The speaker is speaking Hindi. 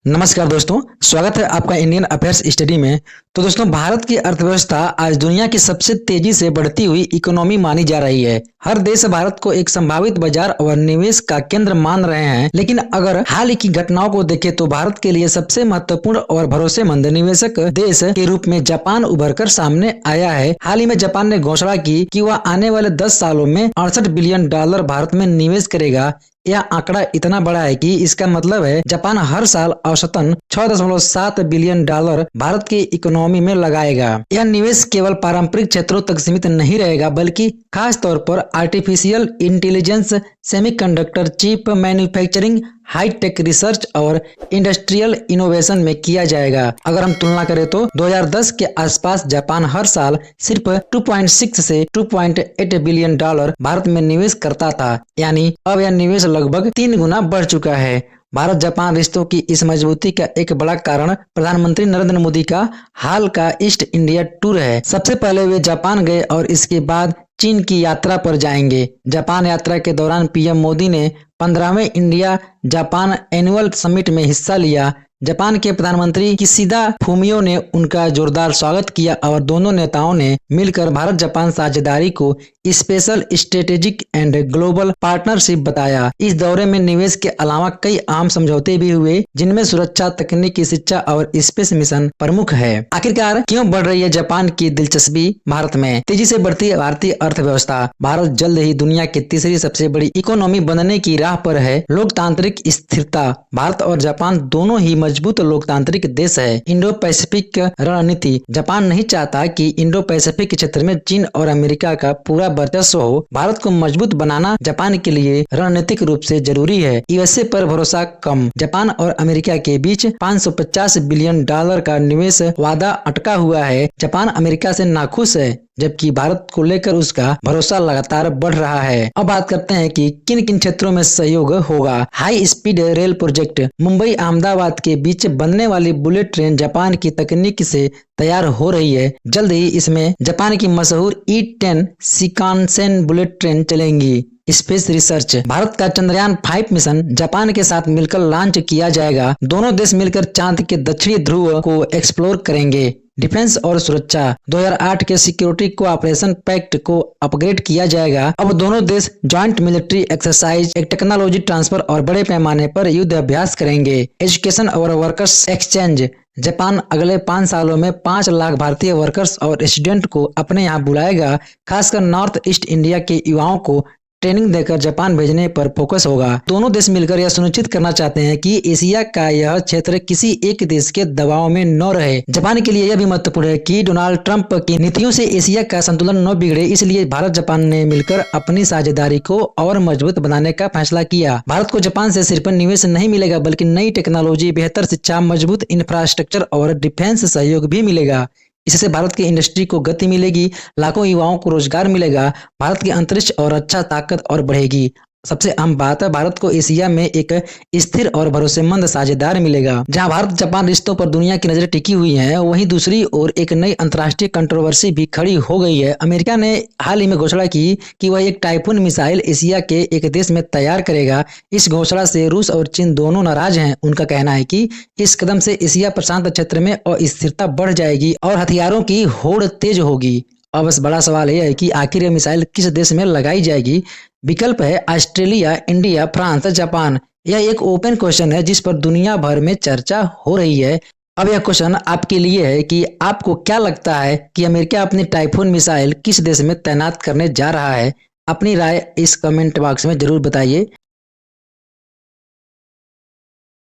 नमस्कार दोस्तों, स्वागत है आपका इंडियन अफेयर्स स्टडी में। तो दोस्तों, भारत की अर्थव्यवस्था आज दुनिया की सबसे तेजी से बढ़ती हुई इकोनॉमी मानी जा रही है। हर देश भारत को एक संभावित बाजार और निवेश का केंद्र मान रहे हैं, लेकिन अगर हाल ही की घटनाओं को देखें तो भारत के लिए सबसे महत्वपूर्ण और भरोसेमंद निवेशक देश के रूप में जापान उभर कर सामने आया है। हाल ही में जापान ने घोषणा की कि वह आने वाले 10 सालों में $68 बिलियन भारत में निवेश करेगा। यह आंकड़ा इतना बड़ा है कि इसका मतलब है जापान हर साल औसतन $6.7 बिलियन भारत की इकोनॉमी में लगाएगा। यह निवेश केवल पारंपरिक क्षेत्रों तक सीमित नहीं रहेगा, बल्कि खास तौर पर artificial intelligence, semiconductor chip manufacturing, high tech research और इंडस्ट्रियल इनोवेशन में किया जाएगा। अगर हम तुलना करें तो 2010 के आसपास जापान हर साल सिर्फ 2.6 से 2.8 बिलियन भारत में निवेश करता था, यानी अब यह निवेश लगभग 3 गुना बढ़ चुका है। भारत जापान रिश्तों की इस मजबूती का एक बड़ा कारण प्रधानमंत्री नरेंद्र मोदी का हाल का ईस्ट इंडिया टूर है। सबसे पहले वे जापान गए और इसके बाद चीन की यात्रा पर जाएंगे। जापान यात्रा के दौरान पीएम मोदी ने 15वें इंडिया जापान एनुअल समिट में हिस्सा लिया। जापान के प्रधानमंत्री किशिदा फूमियो ने उनका जोरदार स्वागत किया और दोनों नेताओं ने मिलकर भारत जापान साझेदारी को special strategic and global partnership बताया। इस दौरे में निवेश के अलावा कई अहम समझौते भी हुए, जिनमें सुरक्षा, तकनीकी, शिक्षा और स्पेस मिशन प्रमुख है। आखिरकार क्यों बढ़ रही है जापान की दिलचस्पी भारत में? तेजी से बढ़ती भारतीय अर्थव्यवस्था। भारत जल्द ही दुनिया की तीसरी सबसे बड़ी इकोनॉमी बनने की राह पर है। लोकतांत्रिक स्थिरता। भारत और जापान दोनों ही मजबूत लोकतांत्रिक देश है। इंडो पैसिफिक रणनीति। जापान नहीं चाहता कि इंडो पैसिफिक क्षेत्र में चीन और अमेरिका का पूरा वर्चस्व हो। भारत को मजबूत बनाना जापान के लिए रणनीतिक रूप से जरूरी है। यूएसए पर भरोसा कम। जापान और अमेरिका के बीच $550 बिलियन का निवेश वादा अटका हुआ है। जापान अमेरिका से नाखुश है, जबकि भारत को लेकर उसका भरोसा लगातार बढ़ रहा है। अब बात करते हैं कि किन किन क्षेत्रों में सहयोग होगा। High speed rail project. Mumbai Ahmedabad के बीच बनने वाली बुलेट ट्रेन जापान की तकनीक से तैयार हो रही है। जल्द ही इसमें जापान की मशहूर E10 शिकानसेन बुलेट ट्रेन चलेंगी। Space research. भारत का चंद्रयान 5 मिशन जापान के साथ मिलकर लॉन्च किया जाएगा। दोनों देश मिलकर चांद के दक्षिणी ध्रुव को एक्सप्लोर करेंगे। डिफेंस और सुरक्षा। 2008 के सिक्योरिटी कोऑपरेशन पैक्ट को अपग्रेड किया जाएगा। अब दोनों देश जॉइंट मिलिट्री एक्सरसाइज, एक टेक्नोलॉजी ट्रांसफर और बड़े पैमाने पर युद्ध अभ्यास करेंगे। एजुकेशन और वर्कर्स एक्सचेंज। जापान अगले 5 सालों में 5 लाख भारतीय वर्कर्स और स्टूडेंट को अपने यहाँ बुलाएगा। खासकर नॉर्थ ईस्ट इंडिया के युवाओं को ट्रेनिंग देकर जापान भेजने पर फोकस होगा। दोनों देश मिलकर यह सुनिश्चित करना चाहते हैं कि एशिया का यह क्षेत्र किसी एक देश के दबाव में न रहे। जापान के लिए यह भी महत्वपूर्ण है कि डोनाल्ड ट्रंप की नीतियों से एशिया का संतुलन न बिगड़े, इसलिए भारत जापान ने मिलकर अपनी साझेदारी को और मजबूत बनाने का फैसला किया। भारत को जापान से सिर्फ निवेश नहीं मिलेगा, बल्कि नई टेक्नोलॉजी, बेहतर शिक्षा, मजबूत इंफ्रास्ट्रक्चर और डिफेंस सहयोग भी मिलेगा। इससे भारत की इंडस्ट्री को गति मिलेगी, लाखों युवाओं को रोजगार मिलेगा, भारत की अंतरिक्ष और रक्षा ताकत और बढ़ेगी। सबसे अहम बात है, भारत को एशिया में एक स्थिर और भरोसेमंद साझेदार मिलेगा। जहां भारत जापान रिश्तों पर दुनिया की नजरें टिकी हुई हैं, वहीं दूसरी ओर एक नई अंतर्राष्ट्रीय कंट्रोवर्सी भी खड़ी हो गई है। अमेरिका ने हाल ही में घोषणा की कि वह एक टाइफून मिसाइल एशिया के एक देश में तैयार करेगा। इस घोषणा से रूस और चीन दोनों नाराज हैं। उनका कहना है कि इस कदम से एशिया प्रशांत क्षेत्र में अस्थिरता बढ़ जाएगी और हथियारों की होड़ तेज होगी। अब बस बड़ा सवाल यह है कि आखिर यह मिसाइल किस देश में लगाई जाएगी। विकल्प है ऑस्ट्रेलिया, इंडिया, फ्रांस, जापान। यह एक ओपन क्वेश्चन है जिस पर दुनिया भर में चर्चा हो रही है। अब यह क्वेश्चन आपके लिए है कि आपको क्या लगता है कि अमेरिका अपनी टाइफून मिसाइल किस देश में तैनात करने जा रहा है। अपनी राय इस कमेंट बॉक्स में जरूर बताइए।